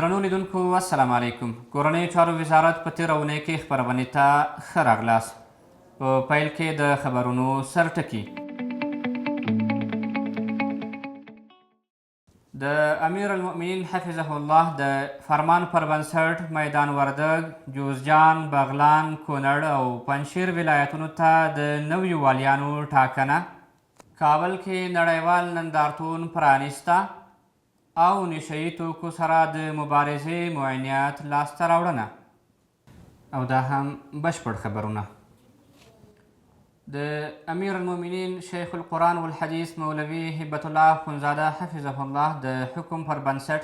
درنو لیدونکو السلام علیکم. کورنیو چارو وزارت په تېره اونۍ کې خپرونې ته ښه راغلاست. په پیل کې د خبرونو سرټکي. د امیر المؤمنین حفظه الله د فرمان پر بنسټ میدان وردګ، جوزجان، بغلان، کونړ او پنجشیر ولایتونو ته د نویو والیانو ټاکنه، کابل کې نړیوال نندارتون پرانیسته او نشهیي توکو سره د مبارزې معینیت لاسته راوړنه. او دا هم بشپړ خبرونه. د امیر المؤمنین شیخ القرآن والحدیث مولوي هبت الله اخندزاده حفظه الله د حکم پر بنسټ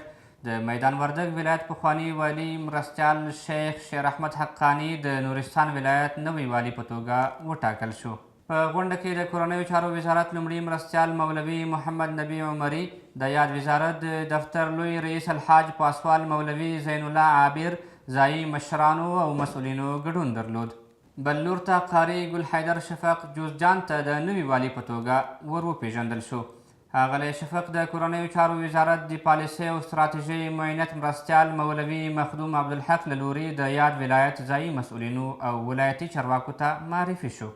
د میدان وردګ ولایت پخواني والي مرستیال شیخ شیر احمد حقانی د نورستان ولایت نوی والي په توګه وټاکل شو. په غونډه کې د کورنیو چارو وزارت لومړي مرستیال مولوي محمد نبی عمري، د یاد وزارت د دفتر لوی رئیس الحاج پاسوال مولوي زین الله عابر، ځایي مشرانو او مسؤلینو ګډون درلود. بل لور ته قاري ګل حیدر شفق جوزجان ته د نوي والي په توګه ور وپېژندل شو. ښاغلی شفق د کورنیو چارو وزارت د پالیسۍ او ستراتیژۍ معینت مرستیال مولوي مخدوم عبدالحق له لوري د یاد ولایت ځایي مسؤلینو او ولایتي چارواکو ته معرفي شو.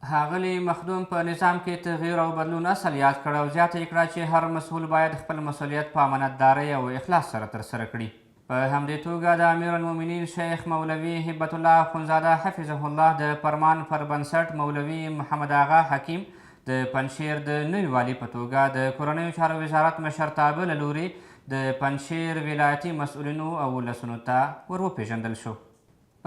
ښاغلي مخدوم په نظام کې تغییر او بدلون اصل یاد کړ او زیاته یې کړه چې هر مسؤل باید خپل مسؤلیت په امانتدارۍ او اخلاص سره ترسره کړي. په همدې توګه د امیر المؤمنین شیخ مولوي هبت الله اخندزاده حفظه الله د فرمان پر بنسټ مولوي محمد آغا حکیم د پنجشیر د نوي والي په توګه د کورنیو چارو وزارت مشرتابه له لوري د پنجشیر ولایتي مسؤلینو او ولسونو ته ور وپېژندل شو.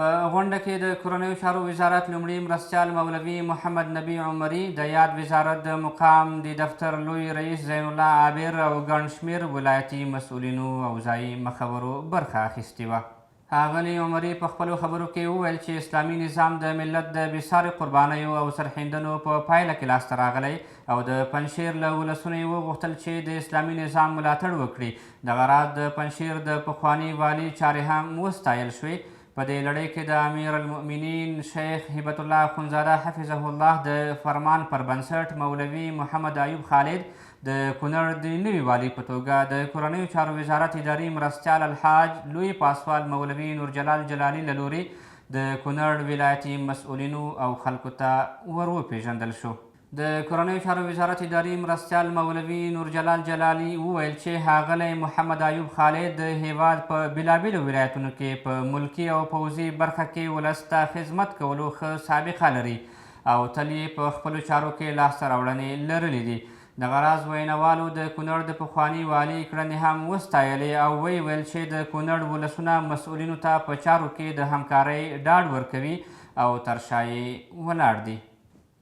په غونډه کې د کورنیو چارو وزارت لومړي مرستیال مولوي محمد نبی عمري، د یاد وزارت د مقام د دفتر لوی رئیس زین الله عابر او ګڼ شمېر ولایتي مسؤلینو او ځایي مخورو برخه اخیستې وه. ښاغلي عمري په خپلو خبرو کې وویل چې اسلامي نظام د ملت د بېساري قربانیو او سرښندنو په پایله کې لاسته راغلی او د پنجشیر له ولسونو یې وغوښتل چې د اسلامي نظام ملاتړ وکړي. دغه راز د پنجشیر د پخواني والي چارې هم وستایل شوې. په دې لړۍ کې د امیر المؤمنین شیخ هبت الله اخندزاده حفظه الله د فرمان پر بنسټ مولوي محمد ایوب خالد د کونړ د نوي والي په توګه د کورنیو چارو وزارت اداري مرستیال الحاج لوی پاسوال مولوي نورجلال جلالي له لوري د کونړ ولایتي مسؤلینو او خلکو ته ور وپېژندل شو. د کورنیو چارو وزارت اداري مرستیال مولوي نورجلال جلالي وویل چې ښاغلی محمد ایوب خالد د هیواد په بېلابېلو ولایتونو کې په ملکي او پوځي برخه کې ولس ته خدمت کولو ښه سابقه لري او تل یې په خپلو چارو کې لاسته راوړنې لرلې دي. دغه راز وینوالو د کونړ د پخواني والي کړنې هم وستایلې او ویې ویل چې د کونړ ولسونه مسؤلینو ته په چارو کې د همکارۍ ډاډ ورکوي او تر شا یې ولاړ دي.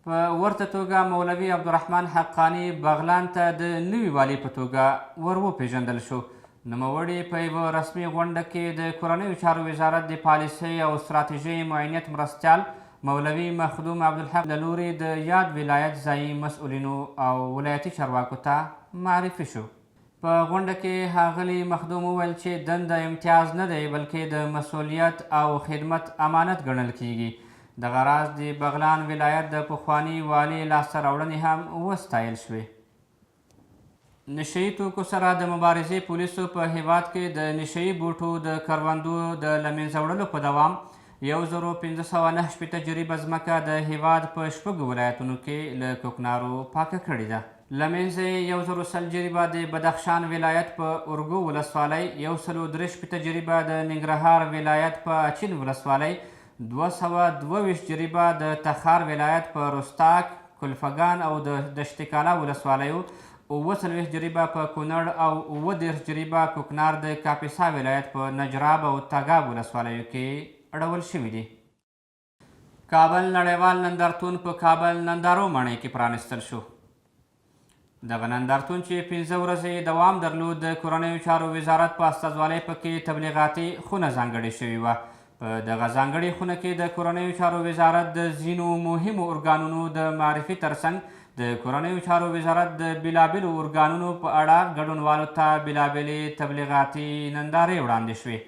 په ورته توګه مولوي عبدالرحمن حقانی بغلان ته د نوي والي په توګه ور وپېژندل شو. نوموړي په یوه رسمي غونډه کې د کورنیو چارو وزارت د پالیسۍ او ستراتیژۍ معینت مرستیال مولوي مخدوم عبدالحق له لوري د یاد ولایت ځایي مسؤلینو او ولایتي چارواکو ته معرفي شو. په غونډه کې ښاغلي مخدوم وویل چې دنده امتیاز نه دی بلکې د مسؤلیت او خدمت امانت ګڼل کیږي. دغه راز د بغلان ولایت د پخواني والي لاسته راوړنې هم وستایل شوې. نشهیي توکو سره د مبارزې پولیسو په هیواد کې د نشهیي بوټو د کروندو د له منځه وړلو په دوام 1569 جریبه ځمکه د هیواد په 6 ولایتونو کې له کوکنارو پاکه کړې ده. له منځه یې 110 جریبه د بدخشان ولایت په ارګو ولسوالۍ، 123 جریبه د ننګرهار ولایت په اچین ولسوالۍ، 222 جریبه د تخار ولایت په رستاق، کلفګان او د دشتکاله ولسوالیو، 39 جریبه په کونړ او 30 جریبه کوکنار د کاپیسا ولایت په نجراب او تګاب ولسوالیو کې اړول شوي دي. کابل نړیوال نندارتون په کابل نندارو ماڼۍ کې پرانیستل شو. دغه نندارتون چې 15 ورځې دوام درلود، د کورنیو چارو وزارت په استازوالۍ پکې تبلیغاتي خونه ځانګړې شوې وه. په دغه ځانګړې خونه کې د کورنیو چارو وزارت د ځینو مهمو ارګانونو د معرفي ترڅنګ د کورنیو چارو وزارت د بېلابېلو ارګانونو په اړه ګډونوالو ته بېلابېلې تبلیغاتي نندارې وړاندې شوې.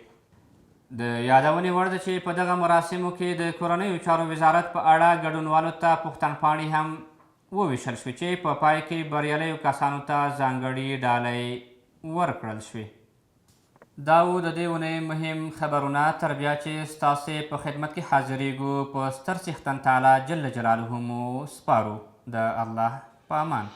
د یادونې وړ ده چې په دغه مراسمو کې د کورنیو چارو وزارت په اړه ګډونوالو ته پوښتنپاڼې هم وویشل شوې چې په پای کې بریالیو کسانو ته ځانګړي ډالۍ ورکړل شوې. دا و د دې اونۍ مهم خبرونه تر بیا چې ستاسې په خدمت کې حاضرېږو په ستر څښتن تعالی جل جلاله مو سپارو د الله په امان.